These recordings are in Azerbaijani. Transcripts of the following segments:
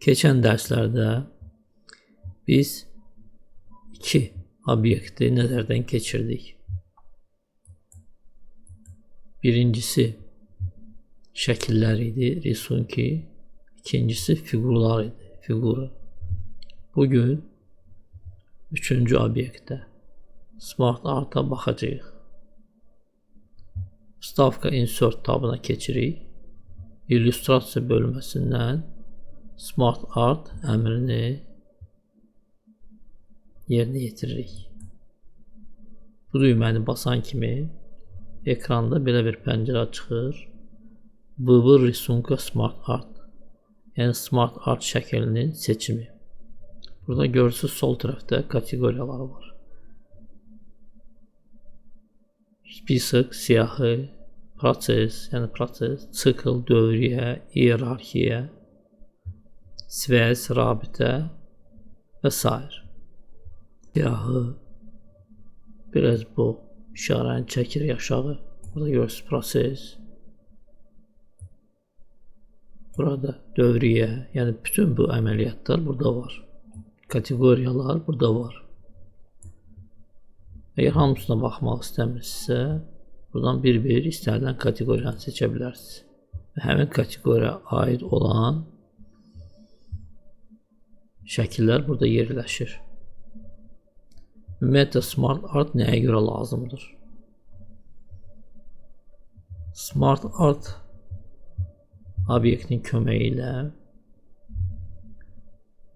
Keçən dərslərdə biz iki obyekti nəzərdən keçirdik. Birincisi şəkillər idi, risunki. İkincisi figurlar idi, figura. Bugün üçüncü obyektə, Smart Art'a baxacağıq. Vstavka Insert tabına keçirik. İllüstrasiya bölməsindən Smart Art əmrini yerinə yetiririk. Bu düyməni basan kimi ekranda belə bir pəncərə çıxır. Vıvır Risunka Smart Art, yəni Smart Art şəklinin seçimi. Burada görürsünüz sol tərəfdə kateqoriyalar var. Spisik, siyahı, proses, yəni proses, sikl, dövriyyə, iyerarxiya, svəz, rabitə və s. Siyahı, biraz bu işarəni çəkirik aşağı. Burada görürsünüz proses. Burada dövriyyə, yəni bütün bu əməliyyatlar burada var. Kateqoriyalar burada var. Əgər hamısına baxmaq istəmirsinizsə, buradan bir-bir istənilən kateqoriyanı seçə bilərsiniz. Və həmin kateqoriyaya aid olan şəkillər burada yerləşir. Ümumiyyətlə, Smart Art nəyə görə lazımdır? Smart Art obyektin köməyi ilə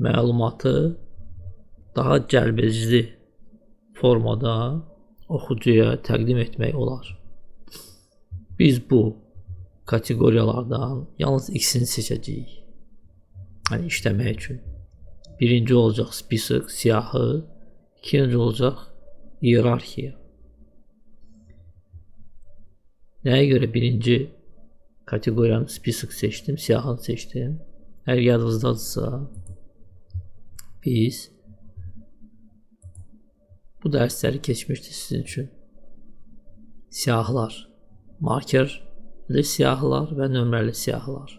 məlumatı daha cəlbedici formada oxucuya təqdim etmək olar. Biz bu kateqoriyalardan yalnız ikisini seçəcəyik. Yəni işləmək üçün. Birinci olacaq spisik, siyahı, ikinci olacaq iyerarxiya. Nəyə görə birinci kateqoriyanı spisik seçdim, siyahını seçdim? Əgər yadınızdadırsa, biz bu dərsləri keçmişdik sizin üçün. Siyahılar, markerli siyahılar və nömrəli siyahılar.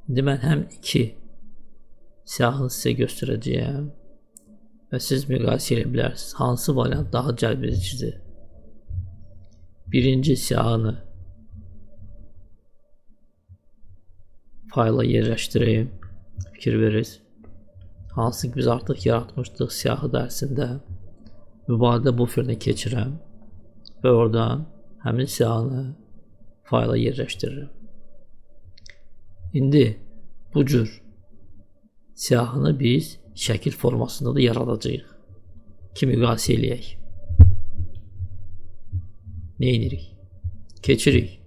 İndi mən həm iki siyahını sizə göstərəcəyəm və siz müqayisə edə bilərsiniz. Hansı variant daha cəlbedicidir? Birinci siyahını fayla yerləşdireyim, fikir verirsiniz. Hansı ki biz artıq yaratmışdıq siyahı dərsində. Mübadilə buferinə keçirəm və oradan həmin siyahını fayla yerləşdirirəm. İndi bu cür siyahını biz şəkil formasında da yaradacağıq ki müqayisə eləyək. Nə edirik? Keçirik.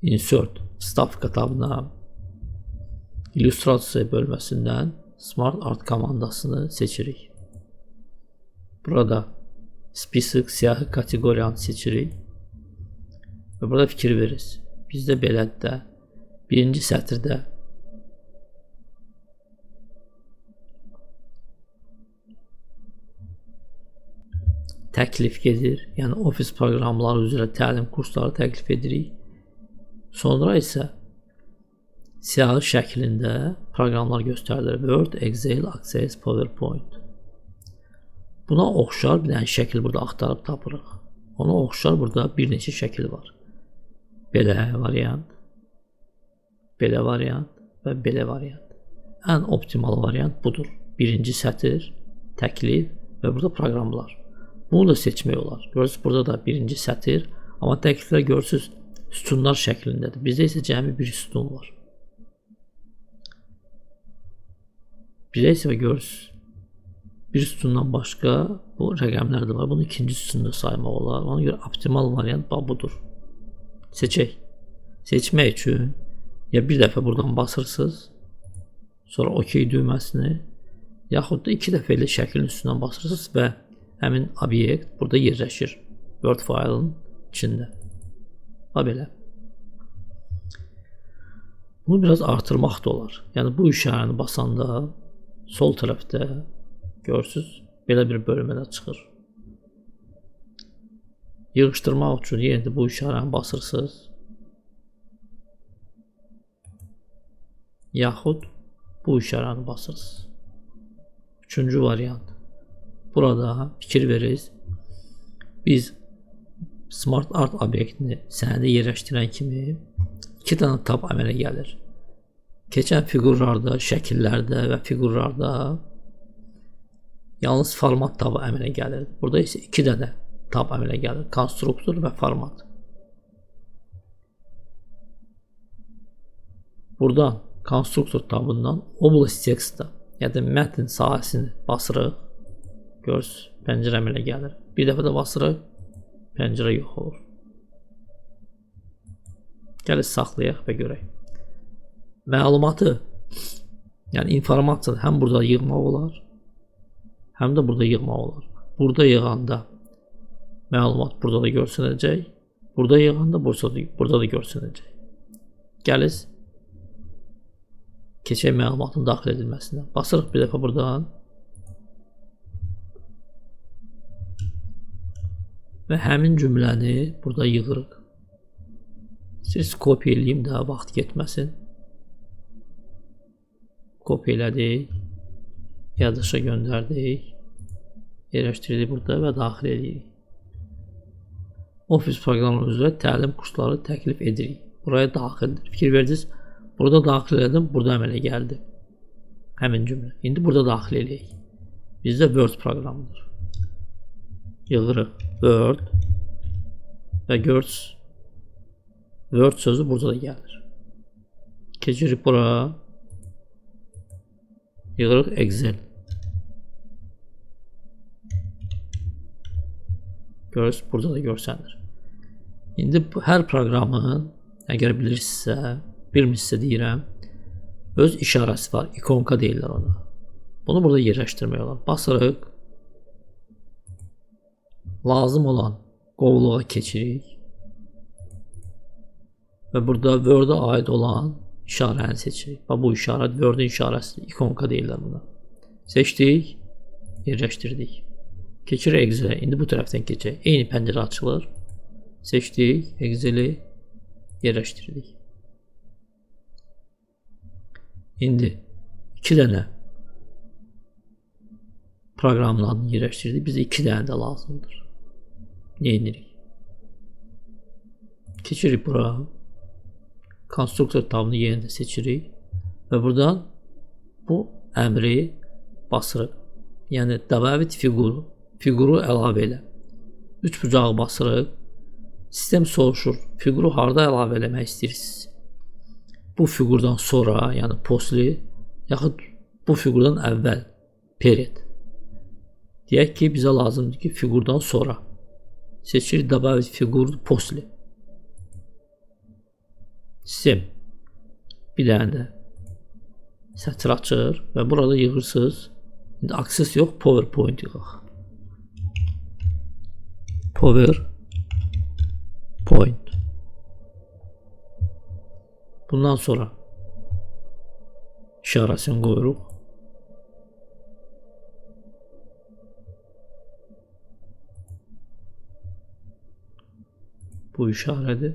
Insert, Vstavka tabına, İllüstrasiya bölməsindən Smart Art komandasını seçirik. Burada spisik, siyahı kateqoriyanı seçirik və burada fikir verirsiniz. Bizdə belədir də, birinci sətirdə təklif gedir, yəni ofis proqramları üzrə təlim kursları təklif edirik. Sonra isə siyahı şəklində proqramlar göstərilir. Word, Excel, Access, PowerPoint. Buna oxşar bir dənə şəkil burada axtarıb tapırıq. Ona oxşar burada bir neçə şəkil var. Belə variant, belə variant və belə variant. Ən optimal variant budur. Birinci sətir, təklif və burada proqramlar. Bunu da seçmək olar. Görürsünüz, burada da birinci sətir, amma təkliflər görürsünüz sütunlar şəklindədir. Bizdə isə cəmi bir sütun var. Bizdə isə görürsünüz, bir sütundan başqa bu rəqəmlər də var. Bunu ikinci sütunda saymaq olar. Ona görə optimal variant budur. Seçək. Seçmək üçün ya bir dəfə buradan basırsınız, sonra OK düyməsini, yaxud da iki dəfə ilə şəklin üstündən basırsınız və həmin obyekt burada yerləşir. Word faylın içində. Belə. Bunu biraz artırmaq da olar. Yəni bu işarəni basanda sol tərəfdə görürsünüz, belə bir bölmədə çıxır. Yığışdırmaq üçün yenə də bu işarəni basırsınız. yaxud bu işarəni basırsınız. Üçüncü variant. Burada fikir verirsiniz. Biz Smart Art obyektini sənədə yerləşdirən kimi 2 dənə tab əmələ gəlir. Keçən fiqurlarda, şəkillərdə və fiqurlarda yalnız format tabı əmələ gəlir. Burada isə 2 dənə tab əmələ gəlir. Konstruktor və format. Buradan konstruktor tabından oblast tekstdə, yəni mətn sahəsini basırıq. Görürsünüz, pəncərə əmələ gəlir. Bir dəfə də basırıq, pəncərə yox olur. Gəlin saxlayaq və görək. Məlumatı, yəni informasiyanı həm burada yığmaq olar, həm də burada yığmaq olar. Burada yığanda məlumat burada da görsənəcək, burada yığanda burada da görsənəcək. Gəliz, keçək məlumatın daxil edilməsinə. Basırıq bir dəfə buradan və həmin cümləni burada yığırıq. Siz kopya eləyim də vaxt getməsin. Kopya elədik, yaddaşa göndərdik, yerləşdirdik burada və daxil edirik. Office proqramı üzrə təlim kursları təklif edirik. Buraya daxildir. Fikir verdiniz, burada daxil edim, burada əmələ gəldi. Həmin cümlə. İndi burada daxil edək. Bizdə Word proqramıdır. Yığırıq Word və görürsünüz, Word sözü burada da gəlir. Keçirik bura. Yığırıq Excel. Görürsünüz, burada da görsənir. İndi hər proqramın, əgər bilirsinizsə, bilmirsinizsə deyirəm, öz işarəsi var, ikonka deyirlər ona. Bunu burada yerləşdirmək olar. Basırıq. Lazım olan qovluğa keçirik. Və burada Word-a aid olan işarəni seçirik. Bu işarə Word-in işarəsidir. İkonka deyirlər buna. Seçdik, yerləşdirdik. Keçirik Excel-ə. İndi bu tərəfdən keçək. Eyni pəncərə açılır. Seçdik, Excel-i yerləşdirdik. İndi 2 dənə proqramın adını yerləşdirdik. Bizə 2 dənə də lazımdır. Neyinirik? Keçirik bura. Konstruktor tabını yenə də seçirik və buradan bu əmri basırıq. Yəni David fiquru əlavə elə. 3 bucağı basırıq. Sistem soruşur, fiquru harda əlavə eləmək istəyirsiniz? Bu fiqurdan sonra, yəni postli, yaxud bu fiqurdan əvvəl, period. Deyək ki, bizə lazımdır ki, fiqurdan sonra. Seçirik David fiqur postli. Sistem bir dənə də sətr açır və burada yığırsınız. İndi Access yox, PowerPoint yığaq. PowerPoint. Bundan sonra işarəsini qoyuruq. Bu işarədir.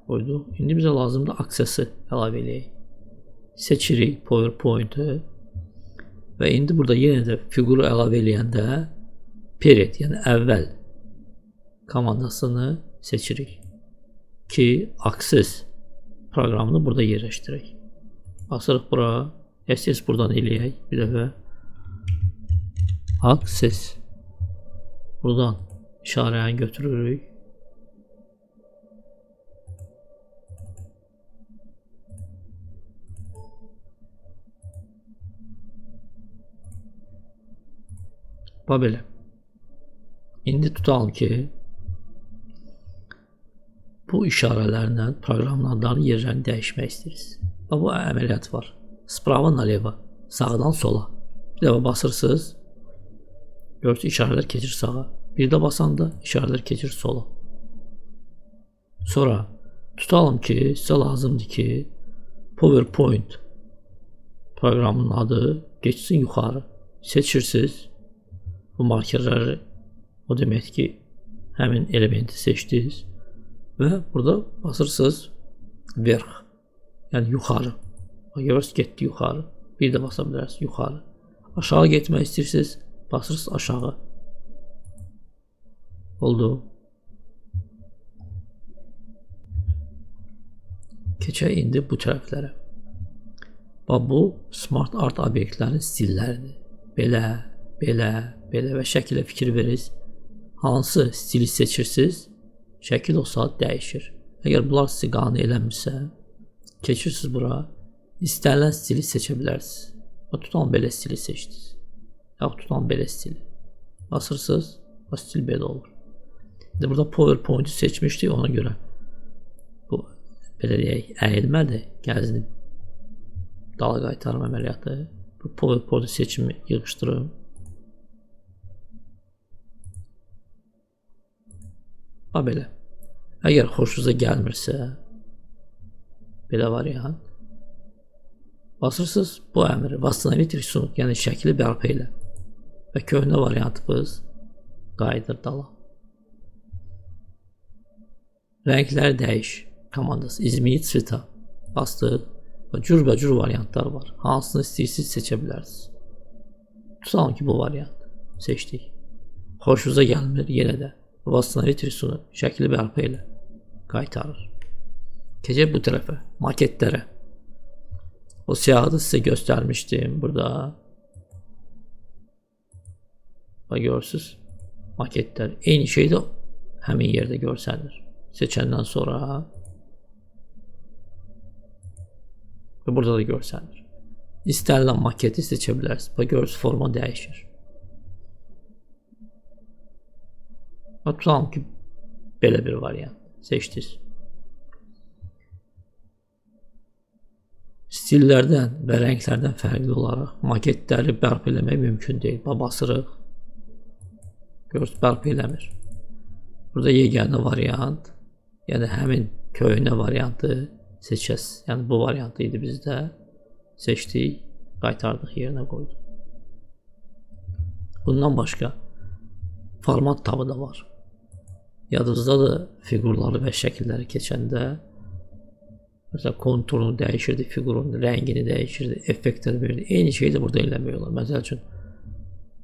Qoyduq. İndi bizə lazımdır Access-i əlavə eləyək. Seçirik PowerPoint-ı və indi burada yenə də fiquru əlavə eləyəndə period, yəni əvvəl komandasını seçirik ki, Access proqramını burada yerləşdirək. Basırıq bura, SS buradan eləyək bir dəfə. Access. Buradan işarəni götürürük. Belə. İndi tutalım ki, bu işarələrlə proqramın adlarının yerlərini dəyişmək istəyirsiniz. Bu əməliyyat var. Sprava naleva, sağdan sola. Bir dəfə basırsınız, görürsünüz işarələr keçir sağa. Bir də basanda işarələr keçir sola. Sonra tutalım ki, sizə lazımdır ki, PowerPoint proqramının adı geçsin yuxarı. Seçirsiniz. Bu markerləri, o demək ki, həmin elementi seçdiniz və burada basırsınız vərx, yəni yuxarı. Görürsünüz getdi yuxarı. Bir də basa bilərsiniz yuxarı. Aşağı getmək istəyirsiniz, basırsınız aşağı. Oldu. Keçək indi bu tərəflərə. Bax bu smart art obyektlərin stilləridir. Belə, belə, belə və şəkilə fikir verirsiniz. Hansı stili seçirsiniz, şəkil o saat dəyişir. Əgər bunlar sizi qane eləmirsə, keçirsiniz bura, istənilən stili seçə bilərsiniz. Tutalım belə stili seçdiniz. Yaxud tutalım belə stili. Basırsınız, o stil belə olur. İndi burada PowerPoint-i seçmişdik, ona görə bu belə deyək, əyilmədir, gəzini dala qaytarma əməliyyatı. Bu PowerPoint seçimi yığışdırım. Bax belə. Əgər xoşunuza gəlmirsə, belə variant. Basırsınız bu əmri, восстановить рисунок, yəni şəkli bərpa elə. Və köhnə variantımız qayıdır dala. Rəngləri dəyiş komandası, izmit sveta bastıq və cürbəcür variantlar var. Hansını istəyirsiniz seçə bilərsiniz. Tutalım ki bu variant seçdik. Xoşunuza gəlmir, yenə də восстановить рисунок, şəkli bərpa elə, qaytarır. Keçək bu tərəfə, maketlərə. O siyahıda sizə göstərmişdim burada. Bax görürsünüz, maketlər eyni şey də həmin yerdə görsənir. Seçəndən sonra və burada da görsənir. İstənilən maketi seçə bilərsiniz. Bax görürsünüz, forma dəyişir. Bax tutalım ki belə bir variant seçdiniz. Stillərdən və rənglərdən fərqli olaraq maketləri bərpa eləmək mümkün deyil. Basırıq. Görürsünüz, bərpa eləmir. Burada yeganə variant, yəni həmin köhnə variantı seçəsiz. Yəni bu variantı idi bizdə. Seçdik, qaytardıq, yerinə qoyduq. Bundan başqa format tabı da var. Yadınızdadır, fiqurları və şəkilləri keçəndə məsələn, konturunu dəyişirdi, figurun rəngini dəyişirdi, effektlər verirdi. Eyni şeyi də burada eləmək olar. Məsəl üçün,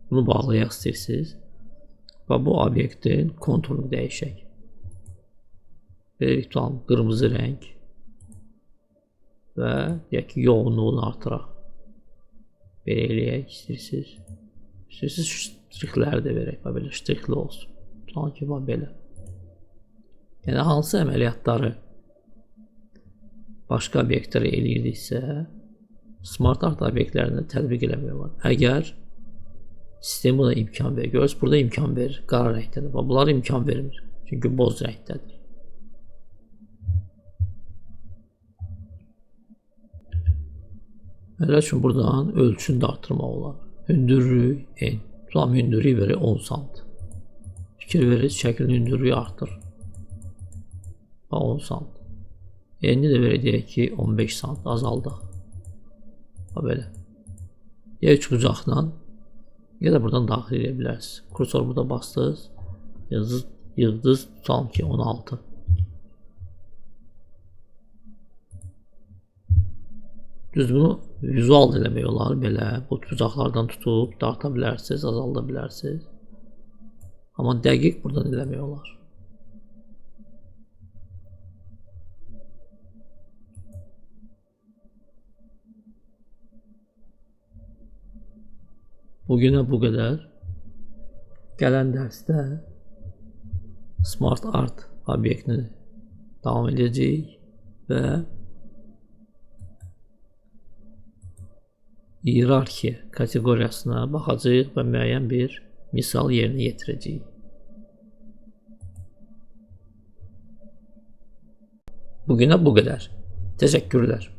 bunu bağlayaq istəyirsiniz. Və bu obyektin konturunu dəyişək. Belə tutalım, qırmızı rəng və deyək ki, yoğunluğunu artıraq. Belə eləyək istəyirsiniz. İstəyirsiniz ştrixləri də verək. Belə ştrixli olsun. Tutalım ki, belə. Yəni, hansı əməliyyatları başqa obyektlərə eləyirdiksə, smart art obyektlərini tətbiq eləmək olar. Əgər sistem buna imkan verir. Görürsünüz, burada imkan verir. Qara rəngdədir. Bunlar imkan vermir. Çünki boz rəngdədir. Məsəl üçün, buradan ölçünü də artırmaq olar. Hündürlük en. Tutam hündürlüyü verir 10 sant. Fikir verir, şəklin hündürlüyü artır. 10 sant. Eni də verəcək ki 15 sant azaldıq. Belə. Ya üç bucaqla ya da buradan daxil edə bilərsiniz. Kursor burada bastınız. Yığdınız, tutalım ki 16. Düz bunu vizual eləmək olar. Belə bu bucaqlardan tutub darta bilərsiniz, azalda bilərsiniz. Amma dəqiq buradan eləmək olar. Bugünə bu qədər. Gələn dərsdə smart art obyektini davam edəcəyik və hiyerarxiya kateqoriyasına baxacağıq və müəyyən bir misal yerinə yetirəcəyik. Bugünə bu qədər. Təşəkkürlər.